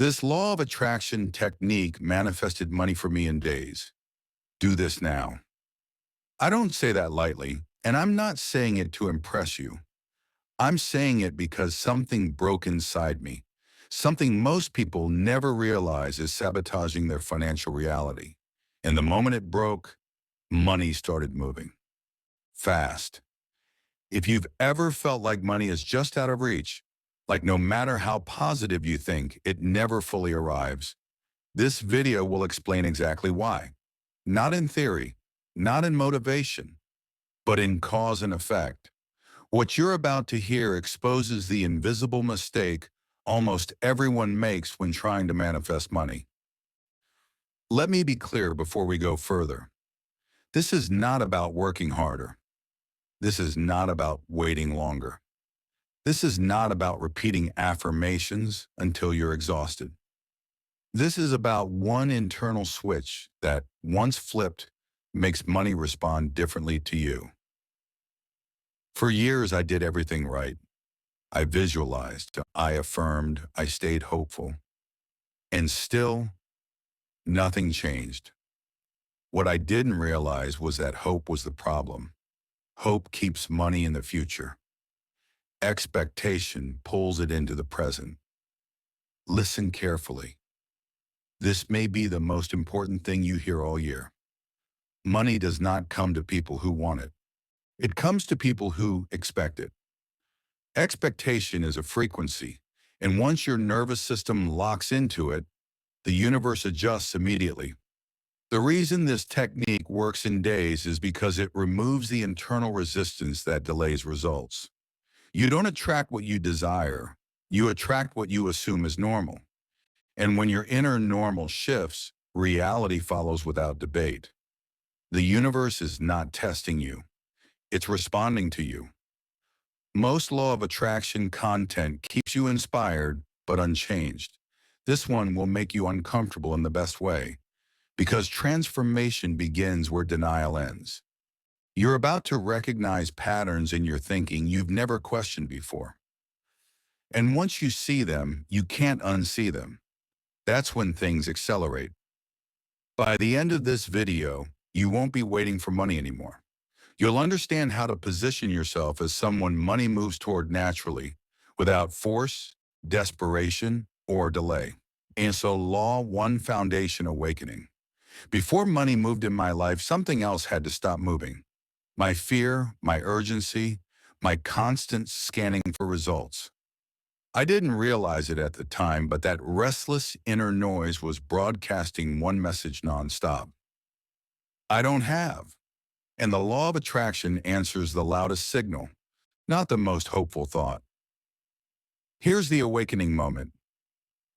This law of attraction technique manifested money for me in days. Do this now. I don't say that lightly, and I'm not saying it to impress you. I'm saying it because something broke inside me. Something most people never realize is sabotaging their financial reality. And the moment it broke, money started moving. Fast. If you've ever felt like money is just out of reach, like no matter how positive you think, it never fully arrives, this video will explain exactly why. Not in theory, not in motivation, but in cause and effect. What you're about to hear exposes the invisible mistake almost everyone makes when trying to manifest money. Let me be clear before we go further. This is not about working harder. This is not about waiting longer. This is not about repeating affirmations until you're exhausted. This is about one internal switch that, once flipped, makes money respond differently to you. For years, I did everything right. I visualized, I affirmed, I stayed hopeful. And still, nothing changed. What I didn't realize was that hope was the problem. Hope keeps money in the future. Expectation pulls it into the present. Listen carefully. This may be the most important thing you hear all year. Money does not come to people who want it. It comes to people who expect it. Expectation is a frequency, and once your nervous system locks into it, the universe adjusts immediately. The reason this technique works in days is because it removes the internal resistance that delays results. You don't attract what you desire, you attract what you assume is normal. And when your inner normal shifts, reality follows without debate. The universe is not testing you, it's responding to you. Most law of attraction content keeps you inspired but unchanged. This one will make you uncomfortable in the best way, because transformation begins where denial ends. You're about to recognize patterns in your thinking you've never questioned before. And once you see them, you can't unsee them. That's when things accelerate. By the end of this video, you won't be waiting for money anymore. You'll understand how to position yourself as someone money moves toward naturally, without force, desperation, or delay. And so Law 1 Foundation Awakening. Before money moved in my life, something else had to stop moving. My fear, my urgency, my constant scanning for results. I didn't realize it at the time, but that restless inner noise was broadcasting one message nonstop. I don't have. And the law of attraction answers the loudest signal, not the most hopeful thought. Here's the awakening moment.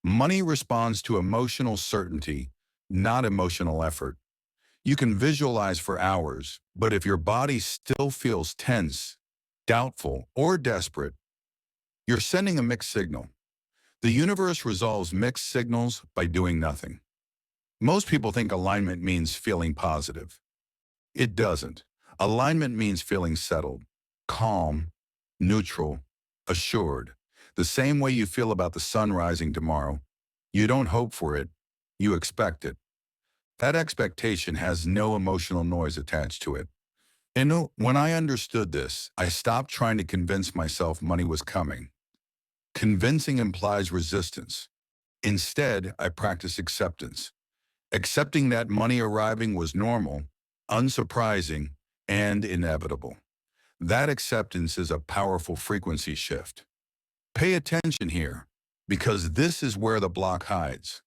Money responds to emotional certainty, not emotional effort. You can visualize for hours, but if your body still feels tense, doubtful, or desperate, you're sending a mixed signal. The universe resolves mixed signals by doing nothing. Most people think alignment means feeling positive. It doesn't. Alignment means feeling settled, calm, neutral, assured. The same way you feel about the sun rising tomorrow. You don't hope for it, you expect it. That expectation has no emotional noise attached to it. And when I understood this, I stopped trying to convince myself money was coming. Convincing implies resistance. Instead, I practiced acceptance. Accepting that money arriving was normal, unsurprising, and inevitable. That acceptance is a powerful frequency shift. Pay attention here, because this is where the block hides.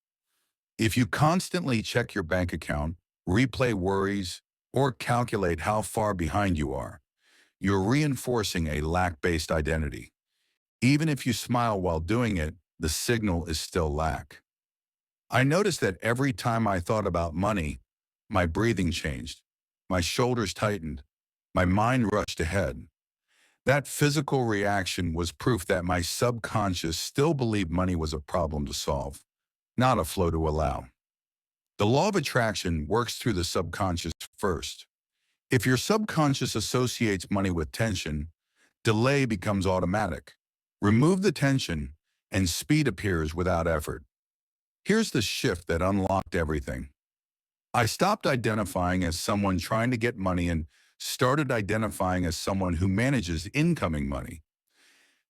If you constantly check your bank account, replay worries, or calculate how far behind you are, you're reinforcing a lack-based identity. Even if you smile while doing it, the signal is still lack. I noticed that every time I thought about money, my breathing changed, my shoulders tightened, my mind rushed ahead. That physical reaction was proof that my subconscious still believed money was a problem to solve, not a flow to allow. The law of attraction works through the subconscious first. If your subconscious associates money with tension, delay becomes automatic. Remove the tension, and speed appears without effort. Here's the shift that unlocked everything. I stopped identifying as someone trying to get money and started identifying as someone who manages incoming money.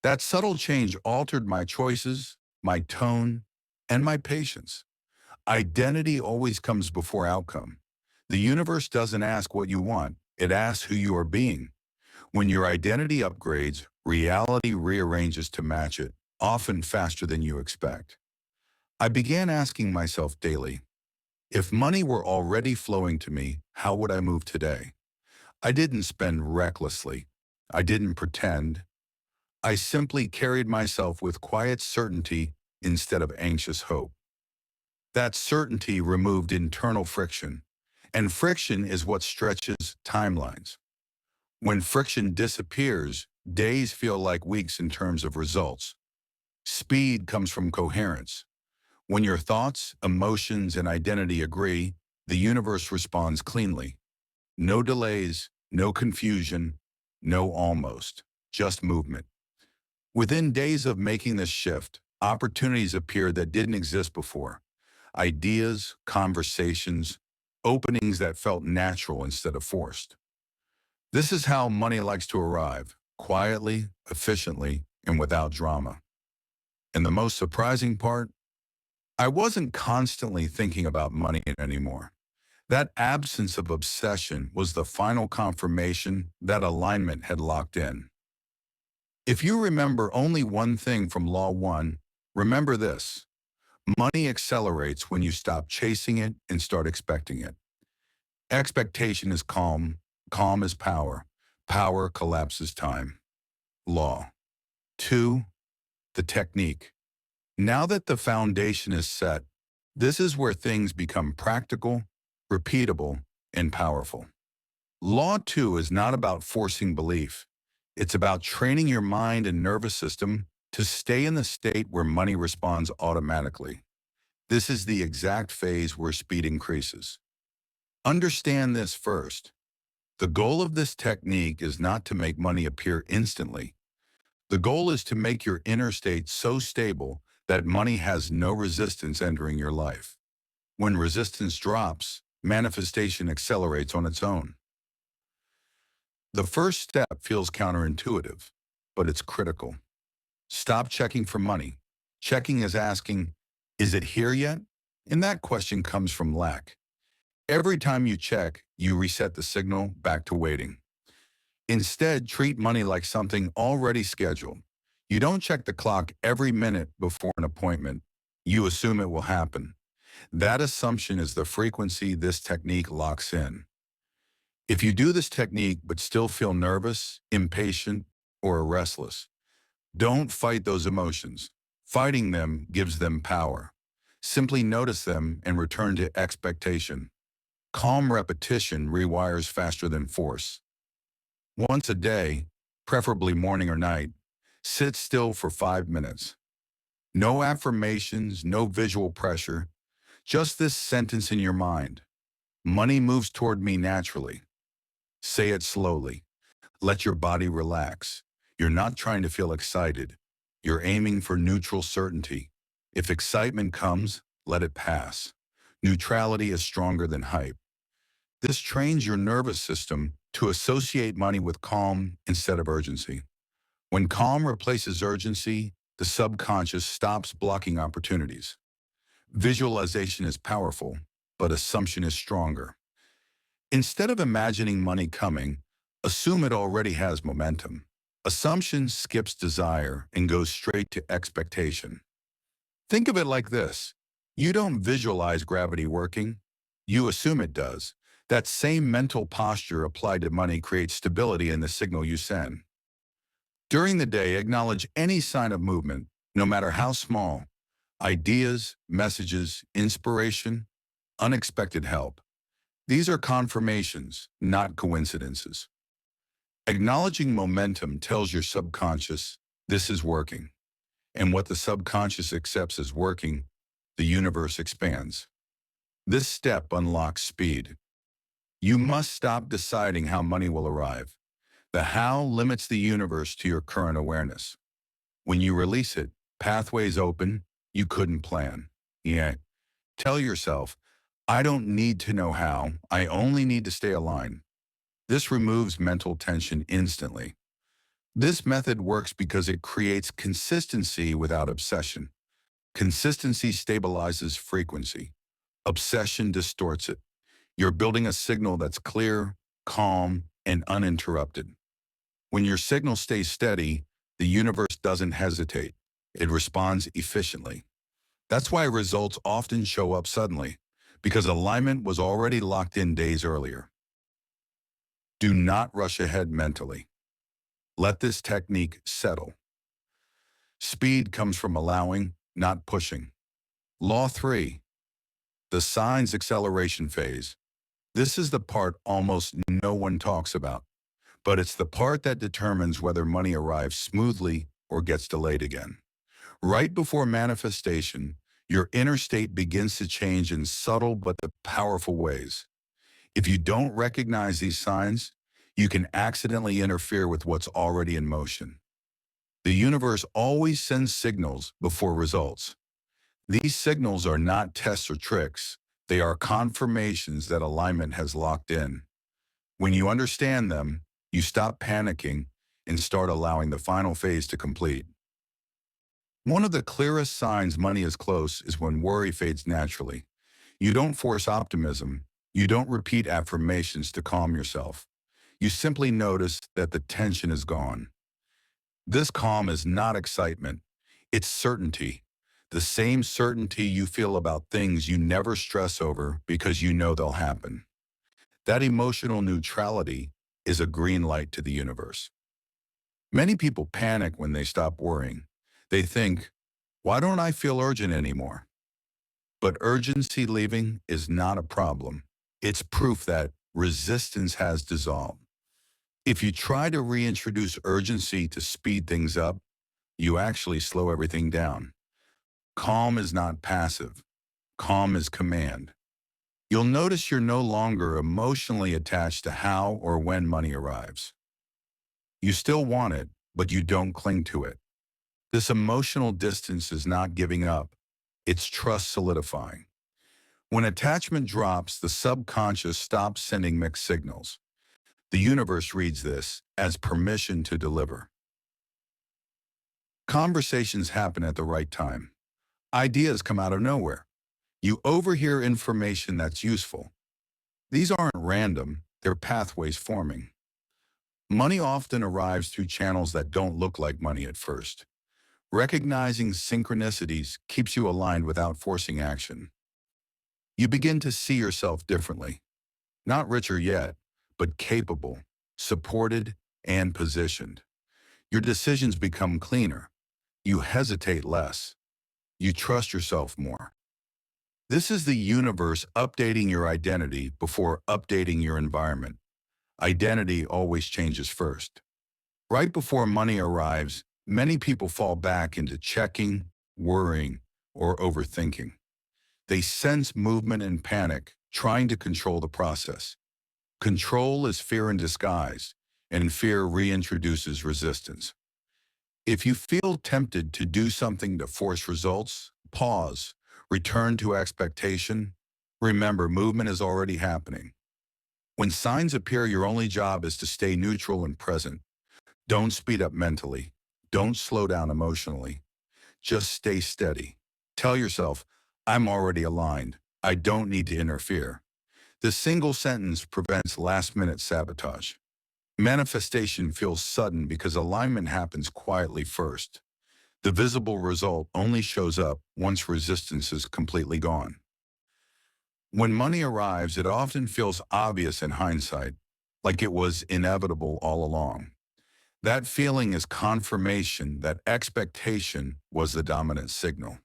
That subtle change altered my choices, my tone, and my patience. Identity always comes before outcome. The universe doesn't ask what you want, it asks who you are being. When your identity upgrades, reality rearranges to match it, often faster than you expect. I began asking myself daily, if money were already flowing to me, how would I move today? I didn't spend recklessly. I didn't pretend. I simply carried myself with quiet certainty instead of anxious hope. That certainty removed internal friction, and friction is what stretches timelines. When friction disappears, days feel like weeks in terms of results. Speed comes from coherence. When your thoughts, emotions, and identity agree, the universe responds cleanly. No delays, no confusion, no almost, just movement. Within days of making this shift, opportunities appeared that didn't exist before. Ideas, conversations, openings that felt natural instead of forced. This is how money likes to arrive, quietly, efficiently, and without drama. And the most surprising part, I wasn't constantly thinking about money anymore. That absence of obsession was the final confirmation that alignment had locked in. If you remember only one thing from Law 1, remember this. Money accelerates when you stop chasing it and start expecting it. Expectation is calm, calm is power, power collapses time. Law 2. The technique. Now that the foundation is set, this is where things become practical, repeatable, and powerful. Law 2 is not about forcing belief. It's about training your mind and nervous system to stay in the state where money responds automatically. This is the exact phase where speed increases. Understand this first. The goal of this technique is not to make money appear instantly. The goal is to make your inner state so stable that money has no resistance entering your life. When resistance drops, manifestation accelerates on its own. The first step feels counterintuitive, but it's critical. Stop checking for money. Checking is asking, is it here yet? And that question comes from lack. Every time you check, you reset the signal back to waiting. Instead, treat money like something already scheduled. You don't check the clock every minute before an appointment. You assume it will happen. That assumption is the frequency this technique locks in. If you do this technique but still feel nervous, impatient, or restless, don't fight those emotions. Fighting them gives them power. Simply notice them and return to expectation. Calm repetition rewires faster than force. Once a day, preferably morning or night, sit still for 5 minutes. No affirmations, no visual pressure, just this sentence in your mind. Money moves toward me naturally. Say it slowly. Let your body relax. You're not trying to feel excited. You're aiming for neutral certainty. If excitement comes, let it pass. Neutrality is stronger than hype. This trains your nervous system to associate money with calm instead of urgency. When calm replaces urgency, the subconscious stops blocking opportunities. Visualization is powerful, but assumption is stronger. Instead of imagining money coming, assume it already has momentum. Assumption skips desire and goes straight to expectation. Think of it like this. You don't visualize gravity working. You assume it does. That same mental posture applied to money creates stability in the signal you send. During the day, acknowledge any sign of movement, no matter how small. Ideas, messages, inspiration, unexpected help. These are confirmations, not coincidences. Acknowledging momentum tells your subconscious, this is working. And what the subconscious accepts as working, the universe expands. This step unlocks speed. You must stop deciding how money will arrive. The how limits the universe to your current awareness. When you release it, pathways open you couldn't plan. Yet, Tell yourself, I don't need to know how, I only need to stay aligned. This removes mental tension instantly. This method works because it creates consistency without obsession. Consistency stabilizes frequency. Obsession distorts it. You're building a signal that's clear, calm, and uninterrupted. When your signal stays steady, the universe doesn't hesitate. It responds efficiently. That's why results often show up suddenly, because alignment was already locked in days earlier. Do not rush ahead mentally. Let this technique settle. Speed comes from allowing, not pushing. Law 3. The signs acceleration phase. This is the part almost no one talks about, but it's the part that determines whether money arrives smoothly or gets delayed again. Right before manifestation, your inner state begins to change in subtle but powerful ways. If you don't recognize these signs, you can accidentally interfere with what's already in motion. The universe always sends signals before results. These signals are not tests or tricks. They are confirmations that alignment has locked in. When you understand them, you stop panicking and start allowing the final phase to complete. One of the clearest signs money is close is when worry fades naturally. You don't force optimism. You don't repeat affirmations to calm yourself. You simply notice that the tension is gone. This calm is not excitement. It's certainty. The same certainty you feel about things you never stress over because you know they'll happen. That emotional neutrality is a green light to the universe. Many people panic when they stop worrying. They think, why don't I feel urgent anymore? But urgency leaving is not a problem. It's proof that resistance has dissolved. If you try to reintroduce urgency to speed things up, you actually slow everything down. Calm is not passive. Calm is command. You'll notice you're no longer emotionally attached to how or when money arrives. You still want it, but you don't cling to it. This emotional distance is not giving up. It's trust solidifying. When attachment drops, the subconscious stops sending mixed signals. The universe reads this as permission to deliver. Conversations happen at the right time. Ideas come out of nowhere. You overhear information that's useful. These aren't random, they're pathways forming. Money often arrives through channels that don't look like money at first. Recognizing synchronicities keeps you aligned without forcing action. You begin to see yourself differently. Not richer yet, but capable, supported, and positioned. Your decisions become cleaner. You hesitate less. You trust yourself more. This is the universe updating your identity before updating your environment. Identity always changes first. Right before money arrives, many people fall back into checking, worrying, or overthinking. They sense movement and panic, trying to control the process. Control is fear in disguise, and fear reintroduces resistance. If you feel tempted to do something to force results, pause, return to expectation. Remember, movement is already happening. When signs appear, your only job is to stay neutral and present. Don't speed up mentally. Don't slow down emotionally. Just stay steady. Tell yourself, I'm already aligned. I don't need to interfere. This single sentence prevents last-minute sabotage. Manifestation feels sudden because alignment happens quietly first. The visible result only shows up once resistance is completely gone. When money arrives, it often feels obvious in hindsight, like it was inevitable all along. That feeling is confirmation that expectation was the dominant signal.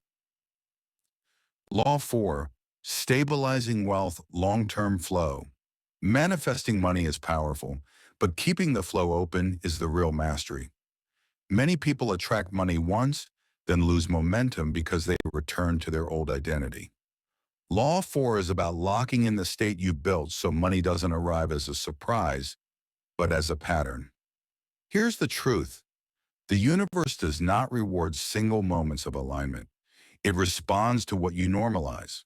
Law 4. Stabilizing wealth, long-term flow. Manifesting money is powerful, but keeping the flow open is the real mastery. Many people attract money once, then lose momentum because they return to their old identity. Law 4 is about locking in the state you built so money doesn't arrive as a surprise, but as a pattern. Here's the truth. The universe does not reward single moments of alignment. It responds to what you normalize.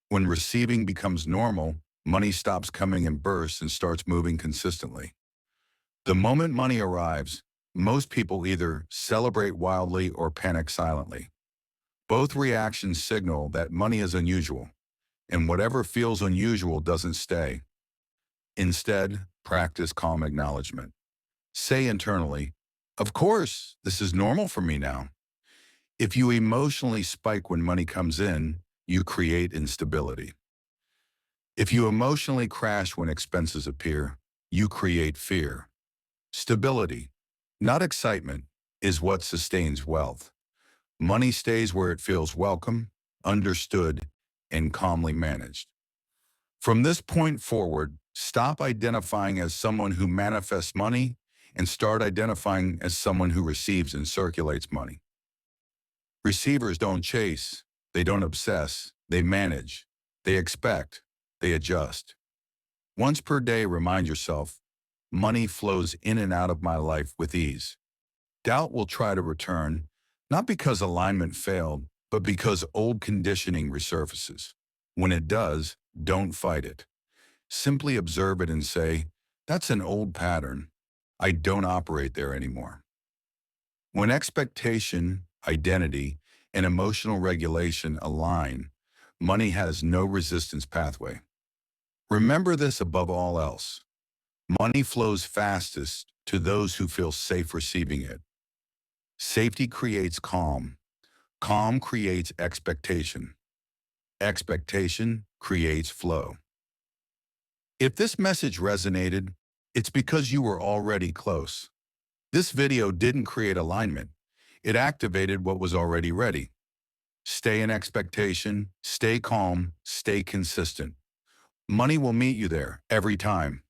When receiving becomes normal, money stops coming in bursts and starts moving consistently. The moment money arrives, most people either celebrate wildly or panic silently. Both reactions signal that money is unusual, and whatever feels unusual doesn't stay. Instead, practice calm acknowledgement. Say internally, "Of course, this is normal for me now." If you emotionally spike when money comes in, you create instability. If you emotionally crash when expenses appear, you create fear. Stability, not excitement, is what sustains wealth. Money stays where it feels welcome, understood, and calmly managed. From this point forward, stop identifying as someone who manifests money and start identifying as someone who receives and circulates money. Receivers don't chase, they don't obsess, they manage, they expect, they adjust. Once per day, remind yourself, money flows in and out of my life with ease. Doubt will try to return, not because alignment failed, but because old conditioning resurfaces. When it does, don't fight it. Simply observe it and say, that's an old pattern. I don't operate there anymore. When expectation, identity, and emotional regulation align, money has no resistance pathway. Remember this above all else. Money flows fastest to those who feel safe receiving it. Safety creates calm. Calm creates expectation. Expectation creates flow. If this message resonated, it's because you were already close. This video didn't create alignment. It activated what was already ready. Stay in expectation, stay calm, stay consistent. Money will meet you there every time.